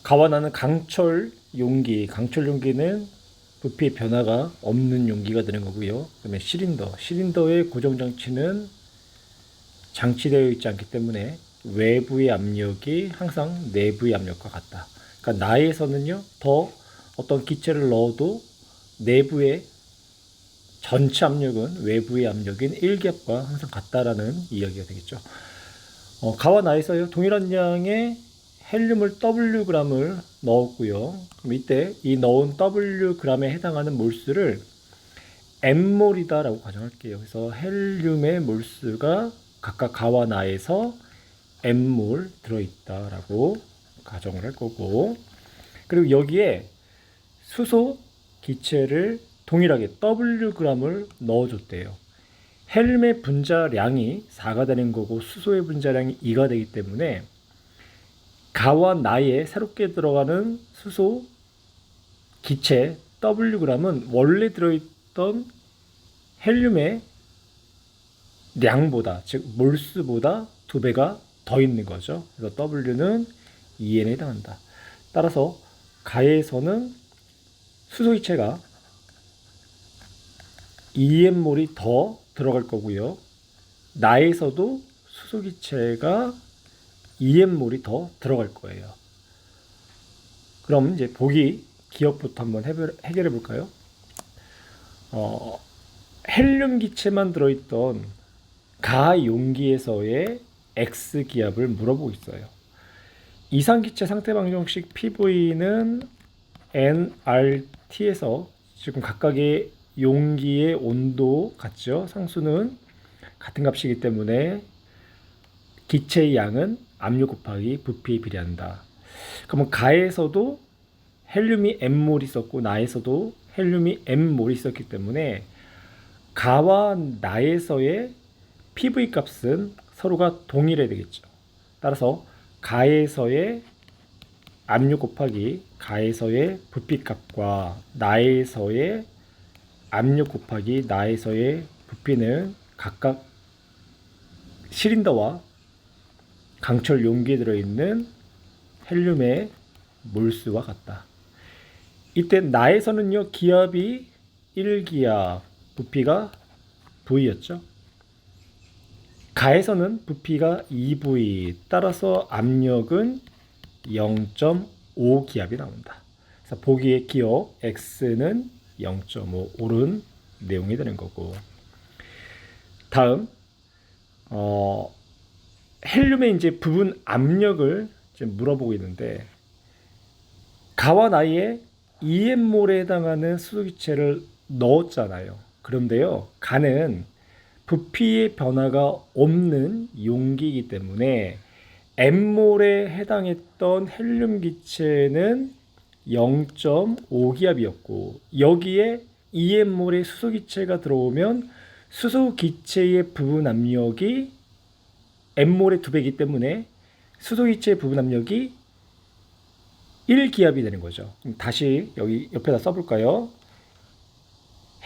가와 나는 강철 용기, 강철 용기는 부피의 변화가 없는 용기가 되는 거고요. 그다음에 시린더의 고정 장치는 장치되어 있지 않기 때문에 외부의 압력이 항상 내부의 압력과 같다. 그러니까 나에서는요, 더 어떤 기체를 넣어도 내부의 전체 압력은 외부의 압력인 1기압과 항상 같다라는 이야기가 되겠죠. 가와 나에서요, 동일한 양의 헬륨을 Wg을 넣었고요. 그럼 이때 이 넣은 Wg에 해당하는 몰수를 M몰이다라고 가정할게요. 그래서 헬륨의 몰수가 각각 가와 나에서 M몰 들어있다라고 가정을 할 거고, 그리고 여기에 수소 기체를 동일하게 Wg을 넣어줬대요. 헬륨의 분자량이 4가 되는 거고 수소의 분자량이 2가 되기 때문에 가와 나에 새롭게 들어가는 수소 기체 Wg은 원래 들어있던 헬륨의 량보다, 즉 몰수보다 2배가 더 있는 거죠. 그래서 W는 2N에 해당한다. 따라서 가에서는 수소 기체가 2N몰이 더 들어갈 거고요. 나에서도 수소 기체가 2N몰이 더 들어갈 거예요. 그럼 이제 보기 기억부터 한번 해결해 볼까요? 헬륨 기체만 들어있던 가 용기에서의 X 기압을 물어보고 있어요. 이상 기체 상태 방정식 PV는 nRT에서 지금 각각의 용기의 온도 같죠? 상수는 같은 값이기 때문에 기체의 양은 압력 곱하기 부피에 비례한다. 그러면 가에서도 헬륨이 M몰 있었고 나에서도 헬륨이 M몰 있었기 때문에 가와 나에서의 PV 값은 서로가 동일해야 되겠죠. 따라서 가에서의 압력 곱하기 가에서의 부피 값과 나에서의 압력 곱하기 나에서의 부피는 각각 시린더와 강철 용기에 들어있는 헬륨의 몰수와 같다. 이때 나에서는요, 기압이 1기압, 부피가 V였죠. 가에서는 부피가 2V, 따라서 압력은 0.5기압이 나온다. 그래서 보기의 기억 X는 0.5 옳은 내용이 되는 거고, 다음 헬륨의 이제 부분 압력을 지금 물어보고 있는데, 가와 나이에 EM몰에 해당하는 수소기체를 넣었잖아요. 그런데요, 가는 부피의 변화가 없는 용기이기 때문에 M몰에 해당했던 헬륨 기체는 0.5기압이었고 여기에 EM몰의 수소 기체가 들어오면 수소 기체의 부분 압력이 M몰의 2배이기 때문에 수소 기체의 부분 압력이 1기압이 되는 거죠. 다시 여기 옆에다 써볼까요?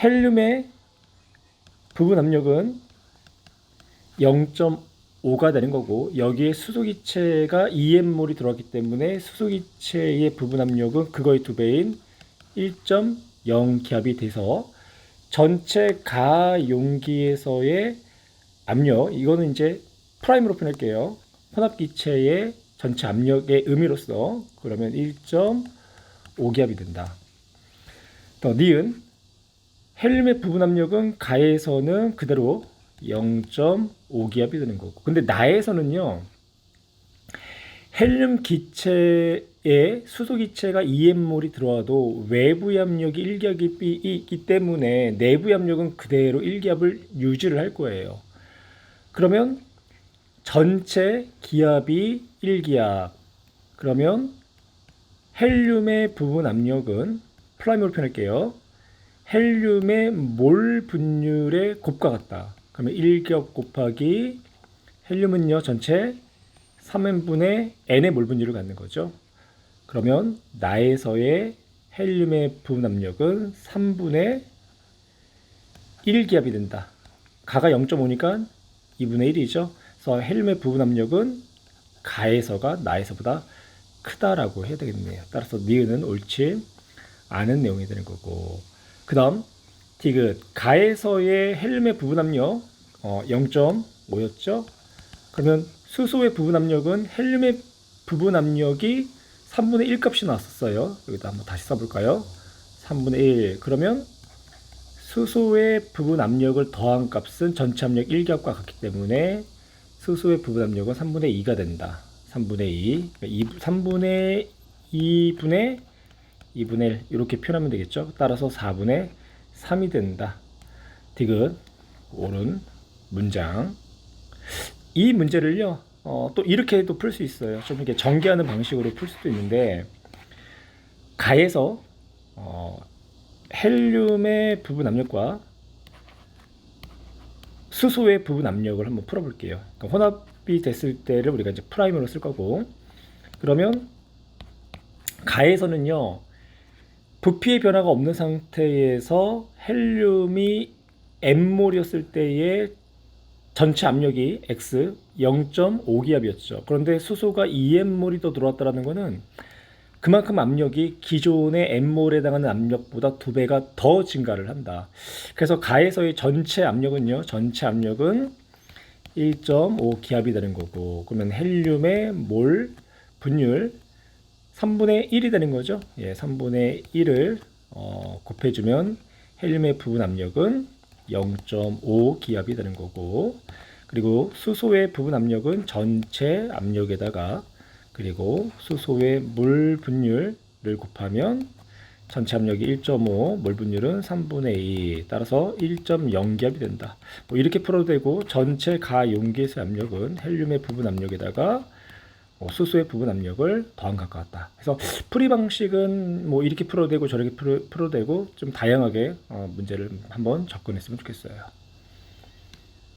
헬륨의 부분 압력은 0.5가 되는 거고 여기에 수소기체가 EM몰이 들어왔기 때문에 수소기체의 부분 압력은 그거의 2배인 1.0 기압이 돼서 전체 가 용기에서의 압력, 이거는 이제 프라임으로 표현할게요. 혼합기체의 전체 압력의 의미로서 그러면 1.5 기압이 된다. 또 니은 헬륨의 부분 압력은 가에서는 그대로 0.5 기압이 되는 거고, 근데 나에서는요, 헬륨 기체에 수소 기체가 EM몰이 들어와도 외부 압력이 1기압이 있기 때문에 내부 압력은 그대로 1기압을 유지를 할 거예요. 그러면 전체 기압이 1기압, 그러면 헬륨의 부분 압력은 프라임으로 표현할게요. 헬륨의 몰 분율의 곱과 같다. 그러면 1기압 곱하기 헬륨은요, 전체 3n분의 n의 몰 분율을 갖는 거죠. 그러면 나에서의 헬륨의 부분 압력은 3분의 1기압이 된다. 가가 0.5니까 2분의 1이죠. 그래서 헬륨의 부분 압력은 가에서가 나에서보다 크다라고 해야 되겠네요. 따라서 니은은 옳지 않은 내용이 되는 거고. 그 다음 디귿 가에서의 헬륨의 부분 압력 0.5였죠. 그러면 수소의 부분 압력은 헬륨의 부분 압력이 3분의 1 값이 나왔었어요. 여기다 한번 다시 써볼까요? 3분의 1. 그러면 수소의 부분 압력을 더한 값은 전체 압력 1겹과 같기 때문에 수소의 부분 압력은 3분의 2가 된다. 3분의 2. 3분의 2분의 2분의 1 이렇게 표현하면 되겠죠. 따라서 4분의 3이 된다. 디귿 옳은 문장. 이 문제를요 또 이렇게도 풀 수 있어요. 좀 이렇게 전개하는 방식으로 풀 수도 있는데 가에서 헬륨의 부분 압력과 수소의 부분 압력을 한번 풀어볼게요. 그러니까 혼합이 됐을 때를 우리가 이제 프라임으로 쓸 거고, 그러면 가에서는요 부피의 변화가 없는 상태에서 헬륨이 N몰이었을 때의 전체 압력이 X 0.5기압이었죠. 그런데 수소가 2N몰이 더 들어왔다는 것은 그만큼 압력이 기존의 N몰에 해당하는 압력보다 2배가 더 증가를 한다. 그래서 가에서의 전체 압력은요, 전체 압력은 1.5기압이 되는 거고, 그러면 헬륨의 몰 분율 3분의 1이 되는 거죠. 예, 3분의 1을 곱해주면 헬륨의 부분 압력은 0.5기압이 되는 거고, 그리고 수소의 부분 압력은 전체 압력에다가 그리고 수소의 몰 분율을 곱하면 전체 압력이 1.5, 몰 분율은 3분의 2, 따라서 1.0기압이 된다. 뭐 이렇게 풀어도 되고, 전체 가 용기에서의 압력은 헬륨의 부분 압력에다가 수소의 부분 압력을 더한 것과 같다. 그래서 풀이 방식은 뭐 이렇게 풀어도 되고 저렇게 풀어도 되고 좀 다양하게 문제를 한번 접근했으면 좋겠어요.